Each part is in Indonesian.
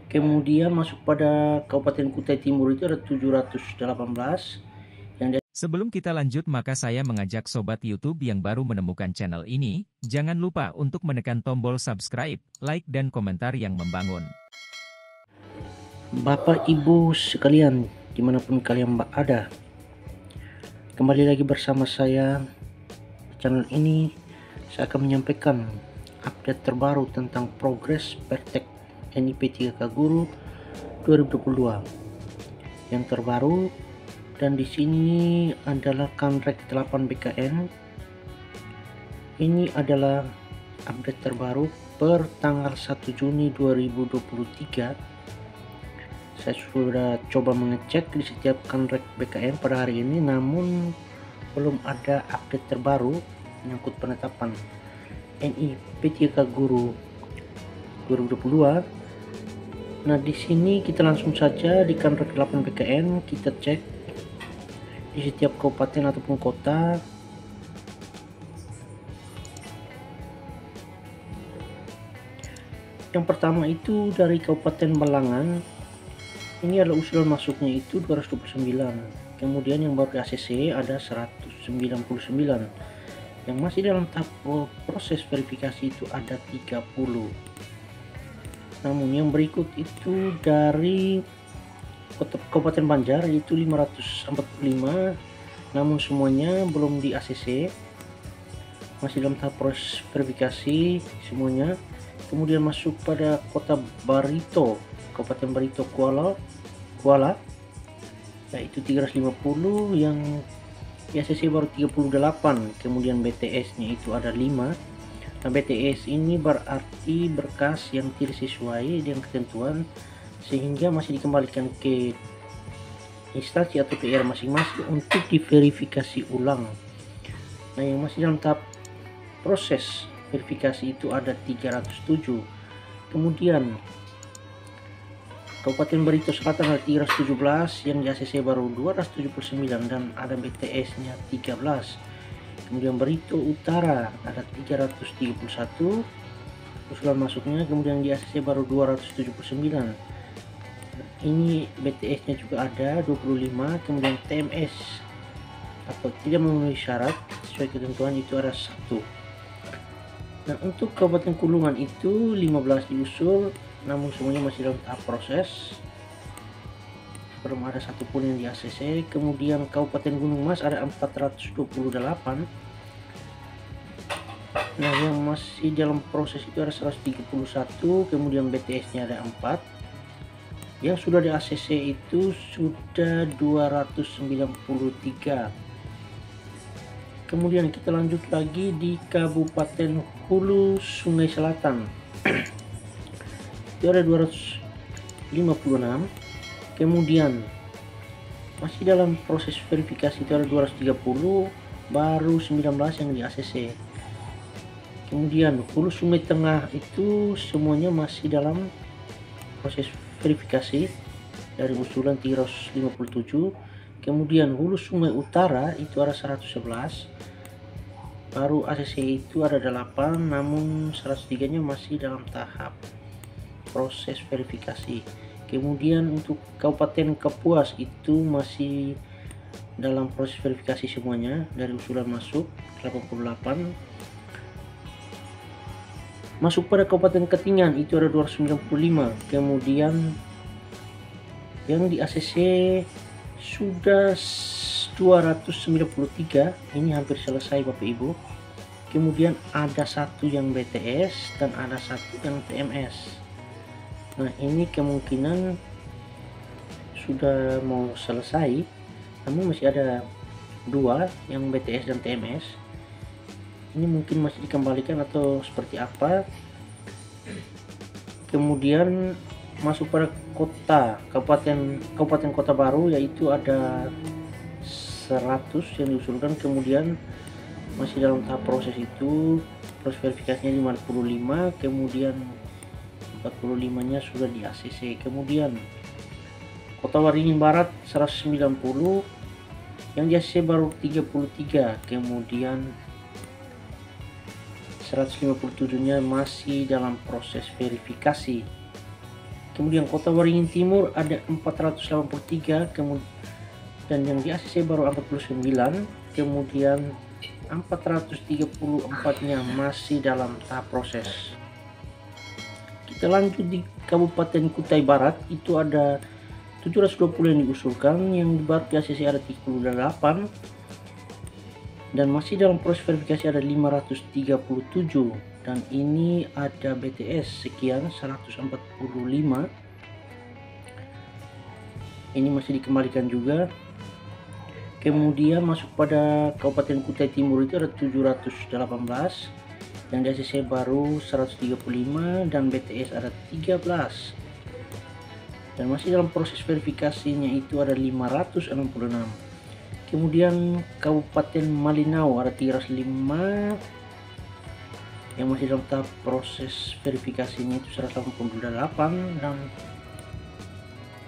Kemudian masuk pada Kabupaten Kutai Timur itu ada 718 yang di Sebelum kita lanjut, maka saya mengajak sobat YouTube yang baru menemukan channel ini, jangan lupa untuk menekan tombol subscribe, like dan komentar yang membangun. Bapak Ibu sekalian dimanapun kalian ada, kembali lagi bersama saya. Channel ini saya akan menyampaikan update terbaru tentang progres Pertek NIP 3K Guru 2022 yang terbaru, dan di sini adalah Kanrek 8 BKN. Ini adalah update terbaru per tanggal 1 Juni 2023. Saya sudah coba mengecek di setiap Kanrek BKN pada hari ini, namun belum ada update terbaru menyangkut penetapan NIP 3K Guru 2022. Nah, di sini kita langsung saja di Kanrek 8 BKN kita cek di setiap kabupaten ataupun kota. Yang pertama itu dari Kabupaten Balangan, ini adalah usulan masuknya itu 229. Kemudian yang baru di ACC ada 199. Yang masih dalam tahap proses verifikasi itu ada 30. Namun yang berikut itu dari Kabupaten Banjar itu 545, namun semuanya belum di ACC, masih dalam tahap proses verifikasi semuanya. Kemudian masuk pada Kota Barito, Kabupaten Barito Kuala yaitu 350, yang di ACC baru 38. Kemudian BTS nya itu ada 5. Nah, BTS ini berarti berkas yang tidak sesuai dengan ketentuan, sehingga masih dikembalikan ke instansi atau PR masing-masing untuk diverifikasi ulang. Nah, yang masih dalam tahap proses verifikasi itu ada 307. Kemudian Kabupaten Barito Selatan ada 317, yang di ACC baru 279 dan ada BTS nya 13. Kemudian Barito Utara ada 331 usulan masuknya, kemudian di ACC baru 279. Ini BTS nya juga ada 25. Kemudian TMS atau tidak memenuhi syarat sesuai ketentuan itu ada 1. Nah, untuk Kabupaten Kulungan itu 15 diusul, namun semuanya masih dalam tahap proses, belum ada satupun yang di ACC. Kemudian Kabupaten Gunung Mas ada 428. Nah, yang masih dalam proses itu ada 131. Kemudian BTS nya ada 4. Yang sudah di ACC itu sudah 293. Kemudian kita lanjut lagi di Kabupaten Hulu Sungai Selatan. Itu ada 256. Kemudian masih dalam proses verifikasi itu ada 230, baru 19 yang di ACC. Kemudian Hulu Sungai Tengah itu semuanya masih dalam proses verifikasi dari usulan 357. Kemudian Hulu Sungai Utara itu ada 111, baru ACC itu ada 8, namun 103 nya masih dalam tahap proses verifikasi. Kemudian untuk Kabupaten Kapuas itu masih dalam proses verifikasi semuanya dari usulan masuk 88. Masuk pada Kabupaten Katingan itu ada 295. Kemudian yang di ACC sudah 293. Ini hampir selesai Bapak Ibu. Kemudian ada 1 yang BTS dan ada 1 yang TMS. Nah, ini kemungkinan sudah mau selesai, namun masih ada 2 yang BTS dan TMS. Ini mungkin masih dikembalikan atau seperti apa. Kemudian masuk pada Kabupaten Kota Baru, yaitu ada 100 yang diusulkan. Kemudian masih dalam tahap proses itu, proses verifikasinya 55. Kemudian 45 nya sudah di ACC. Kemudian Kota Waringin Barat 190, yang di ACC baru 33. Kemudian 157 nya masih dalam proses verifikasi. Kemudian Kota Waringin Timur ada 483, dan yang di ACC baru 49, kemudian 434-nya masih dalam tahap proses. Kita lanjut di Kabupaten Kutai Barat, itu ada 720 yang diusulkan, yang baru di ACC ada 38, dan masih dalam proses verifikasi ada 537, dan ini ada BTS sekian 145, ini masih dikembalikan juga. Kemudian masuk pada Kabupaten Kutai Timur itu ada 718, yang di ACC baru 135, dan BTS ada 13, dan masih dalam proses verifikasinya itu ada 566. Kemudian Kabupaten Malinau ada 305, yang masih dalam tahap proses verifikasinya itu 188, dan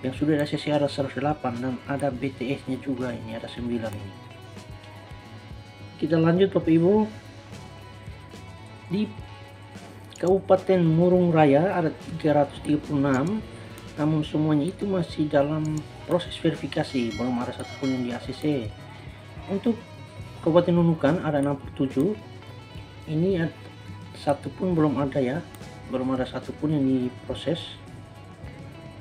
yang sudah di ACC ada 108, dan ada BTS nya juga, ini ada 9 ini. Kita lanjut Bapak Ibu, di Kabupaten Murung Raya ada 336, namun semuanya itu masih dalam proses verifikasi, belum ada satupun yang di ACC. Untuk Kabupaten Nunukan ada 67, ini satupun belum ada ya, belum ada satupun yang diproses.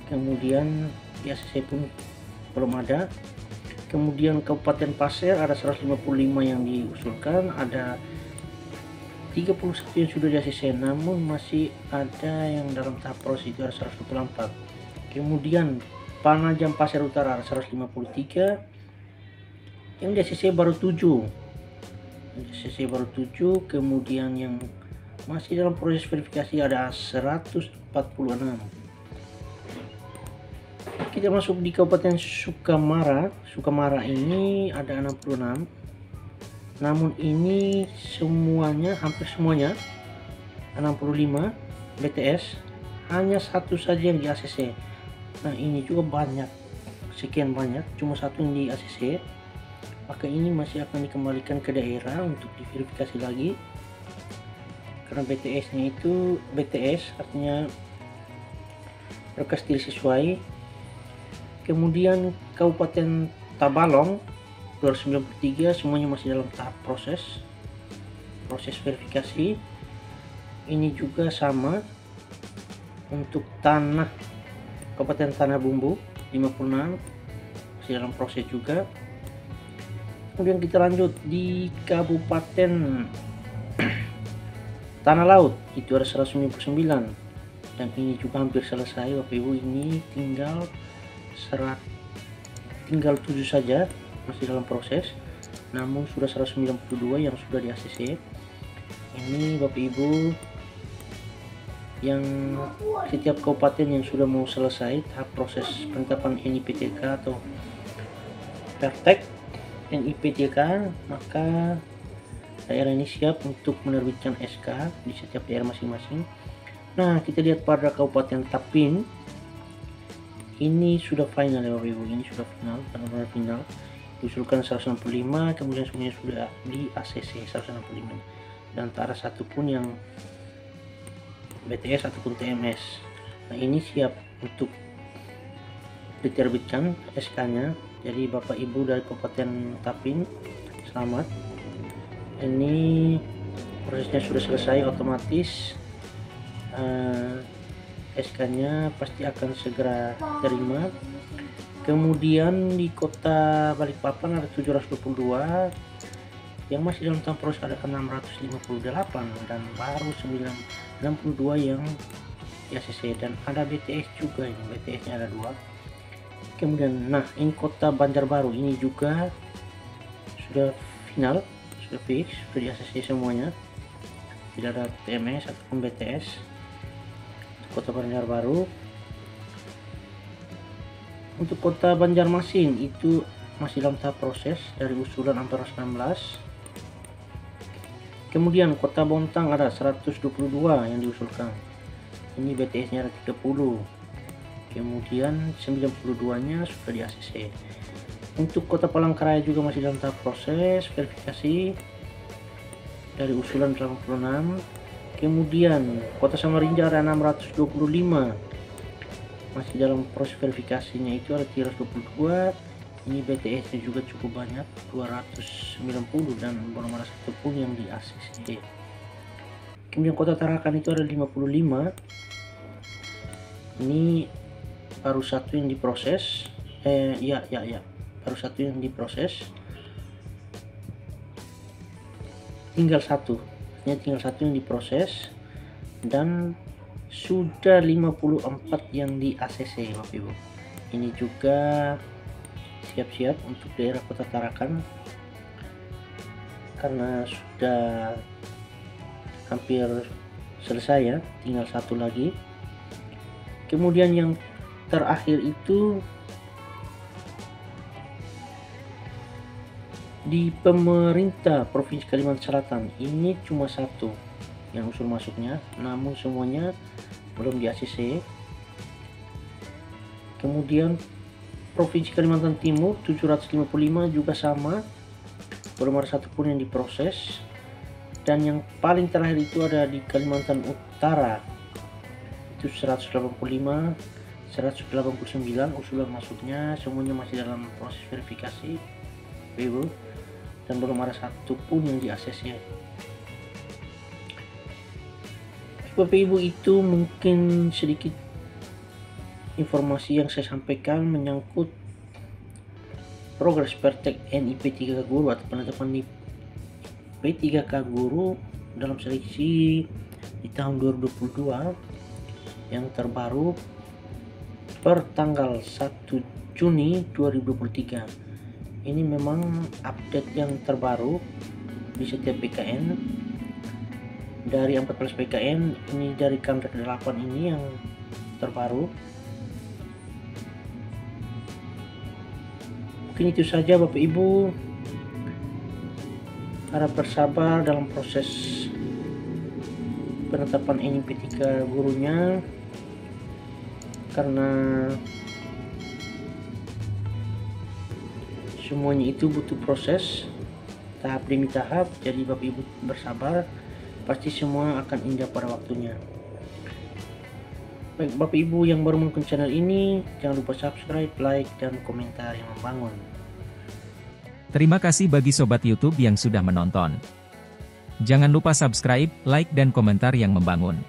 Kemudian di ACC pun belum ada. Kemudian Kabupaten Pasir ada 155 yang diusulkan, ada 31 yang sudah di ACC, namun masih ada yang dalam tahap proses, itu ada 124. Kemudian Panajam Pasir Utara ada 153, yang di ACC baru 7, kemudian yang masih dalam proses verifikasi ada 146. Kita masuk di Kabupaten Sukamara. Sukamara ini ada 66, namun ini semuanya, hampir semuanya 65 BTS, hanya satu saja yang di ACC. Nah ini juga banyak, sekian banyak, cuma satu yang di ACC, maka ini masih akan dikembalikan ke daerah untuk diverifikasi lagi, karena BTS nya itu BTS artinya berkas tidak sesuai. Kemudian Kabupaten Tabalong 293, semuanya masih dalam tahap proses verifikasi. Ini juga sama untuk Kabupaten Tanah Bumbu 56, masih dalam proses juga. Kemudian kita lanjut di Kabupaten Tanah Laut, itu ada 199, dan ini juga hampir selesai Bapak Ibu. Ini tinggal 7 saja masih dalam proses, namun sudah 192 yang sudah di ACC. Ini Bapak Ibu yang setiap kabupaten yang sudah mau selesai tahap proses penetapan NIPTK atau praktek NIPTK, maka daerah ini siap untuk menerbitkan SK di setiap daerah masing-masing. Nah kita lihat pada Kabupaten Tapin, ini sudah final ya Bapak Ibu, ini sudah final, benar-benar final, diusulkan 165, kemudian semuanya sudah di ACC 165, dan tak ada satupun yang BTS ataupun TMS. Nah ini siap untuk diterbitkan SK nya. Jadi Bapak Ibu dari Kabupaten Tapin, selamat, ini prosesnya sudah selesai, otomatis SK nya pasti akan segera terima. Kemudian di Kota Balikpapan ada 722, yang masih dalam tahap proses ada 658, dan baru 962 yang di ACC, dan ada BTS juga, ini BTS nya ada 2. Kemudian nah ini Kota Banjarbaru, ini juga sudah final, sudah fix, sudah di ACC semuanya, tidak ada TMS ataupun BTS. Kota Banjarbaru. Untuk Kota Banjarmasin itu masih dalam tahap proses dari usulan 419. Kemudian Kota Bontang ada 122 yang diusulkan, ini BTS nya ada 30, kemudian 92 nya sudah di ACC. Untuk Kota Palangkaraya juga masih dalam tahap proses verifikasi dari usulan 86. Kemudian Kota Samarinda ada 625, masih dalam proses verifikasinya itu ada 322. Ini BTS nya juga cukup banyak, 290, dan belum ada satupun yang di ACC. Kemudian kota Tarakan itu ada 55. Ini baru satu yang diproses, baru satu yang diproses, tinggal satu yang diproses, dan sudah 54 yang di ACC Bapak Ibu. Ini juga siap-siap untuk daerah kota Tarakan karena sudah hampir selesai ya, tinggal satu lagi. Kemudian yang terakhir itu di pemerintah Provinsi Kalimantan Selatan, ini cuma satu yang usul masuknya, namun semuanya belum di ACC. Kemudian Provinsi Kalimantan Timur 755 juga sama, belum ada satupun yang diproses. Dan yang paling terakhir itu ada di Kalimantan Utara, itu 185, 189 usulan masuknya, semuanya masih dalam proses verifikasi Ibu, dan belum ada satupun yang di ACC. Bapak Ibu, itu mungkin sedikit informasi yang saya sampaikan menyangkut progres praktek NIP3K Guru atau penetapan P3K Guru dalam seleksi di tahun 2022 yang terbaru per tanggal 1 Juni 2023. Ini memang update yang terbaru di setiap PKN. Dari 14 PKN, ini dari Kandak 8 ini yang terbaru. Mungkin itu saja Bapak Ibu, harap bersabar dalam proses penetapan NIP3K gurunya, karena semuanya itu butuh proses tahap demi tahap. Jadi Bapak Ibu bersabar, pasti semua akan indah pada waktunya. Baik Bapak Ibu yang baru menemukan channel ini, jangan lupa subscribe, like, dan komentar yang membangun. Terima kasih bagi Sobat YouTube yang sudah menonton. Jangan lupa subscribe, like, dan komentar yang membangun.